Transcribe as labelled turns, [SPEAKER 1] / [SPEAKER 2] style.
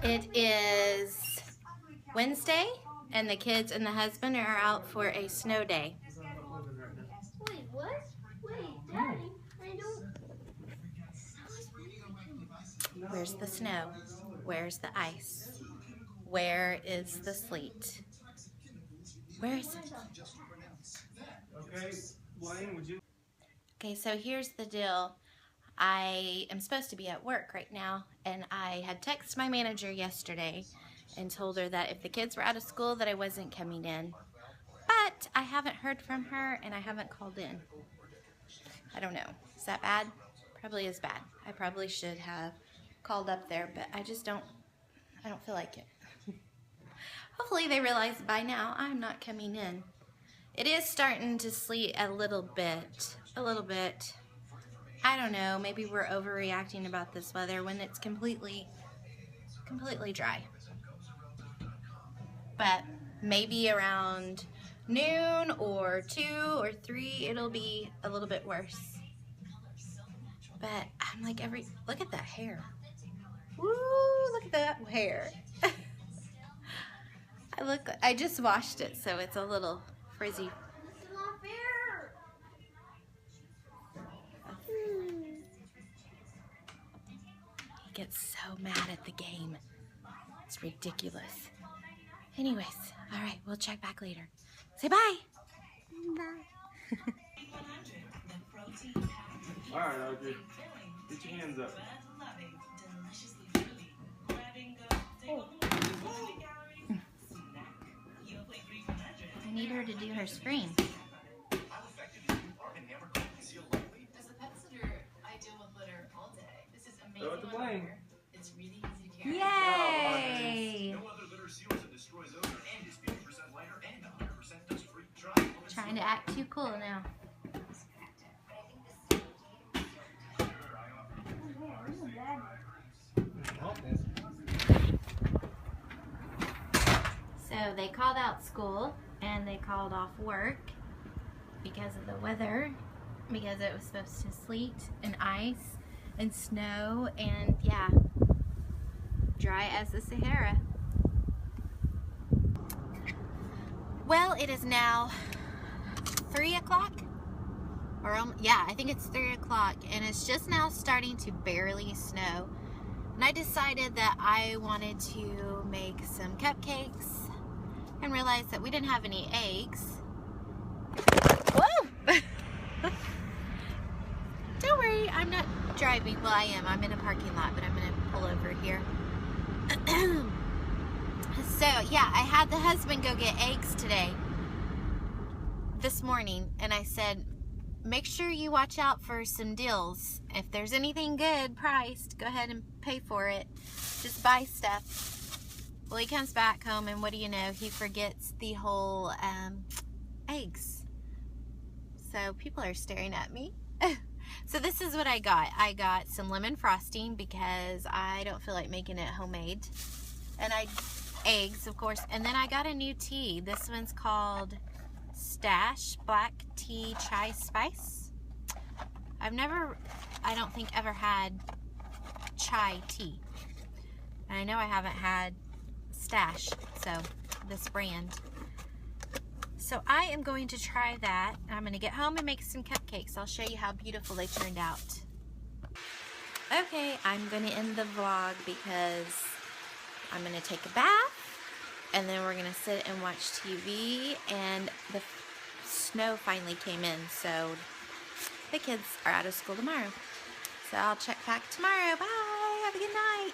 [SPEAKER 1] It is Wednesday, and the kids and the husband are out for a snow day.
[SPEAKER 2] Wait, what? Wait, Daddy, I don't...
[SPEAKER 1] Where's the snow? Where's the ice? Where is the sleet? Where is it?
[SPEAKER 3] Okay, Blaine, would you?
[SPEAKER 1] Okay, so here's the deal. I am supposed to be at work right now, and I had texted my manager yesterday and told her that if the kids were out of school that I wasn't coming in. But I haven't heard from her, and I haven't called in. I don't know. Is that bad? Probably is bad. I probably should have called up there, but I don't feel like it. Hopefully they realize by now I'm not coming in. It is starting to sleet a little bit. I don't know, maybe we're overreacting about this weather when it's completely dry. But maybe around noon or 2 or 3, it'll be a little bit worse. But I'm like look at that hair. Woo, look at that hair. I just washed it, so it's a little frizzy.
[SPEAKER 2] This is not fair!
[SPEAKER 1] He gets so mad at the game. It's ridiculous. Anyways, all right, we'll check back later. Say bye.
[SPEAKER 2] Bye.
[SPEAKER 3] All right, Audrey. Get your hands up.
[SPEAKER 1] I need her to do her scream.
[SPEAKER 4] As a pet sitter, I deal with litter all day. This is amazing.
[SPEAKER 3] Throw it to Blaine.
[SPEAKER 4] It's really easy to carry.
[SPEAKER 1] Yay!
[SPEAKER 5] No other litter seals and destroys odor and is 50% lighter and 100% dust-free. Try
[SPEAKER 1] Trying to act too cool now. So they called out school and they called off work because of the weather, because it was supposed to sleet and ice and snow and yeah, dry as the Sahara. Well, it is now 3 o'clock, or yeah, I think it's 3 o'clock, and it's just now starting to barely snow. And I decided that I wanted to make some cupcakes and realized that we didn't have any eggs. Whoa! Don't worry, I'm not driving. Well, I am. I'm in a parking lot, but I'm going to pull over here. So, yeah, I had the husband go get eggs today, this morning, and I said, make sure you watch out for some deals. If there's anything good priced, go ahead and pay for it. Just buy stuff. Well, he comes back home, and what do you know? He forgets the whole eggs. So people are staring at me. So this is what I got. I got some lemon frosting because I don't feel like making it homemade. And eggs, of course. And then I got a new tea. This one's called Stash Black Tea Chai Spice. I've never, I don't think, ever had chai tea. And I know I haven't had Stash, so this brand. So I am going to try that. I'm going to get home and make some cupcakes. I'll show you how beautiful they turned out. Okay, I'm going to end the vlog because I'm going to take a bath, and then we're going to sit and watch TV, and the snow finally came in, so the kids are out of school tomorrow. So I'll check back tomorrow. Bye! Have a good night!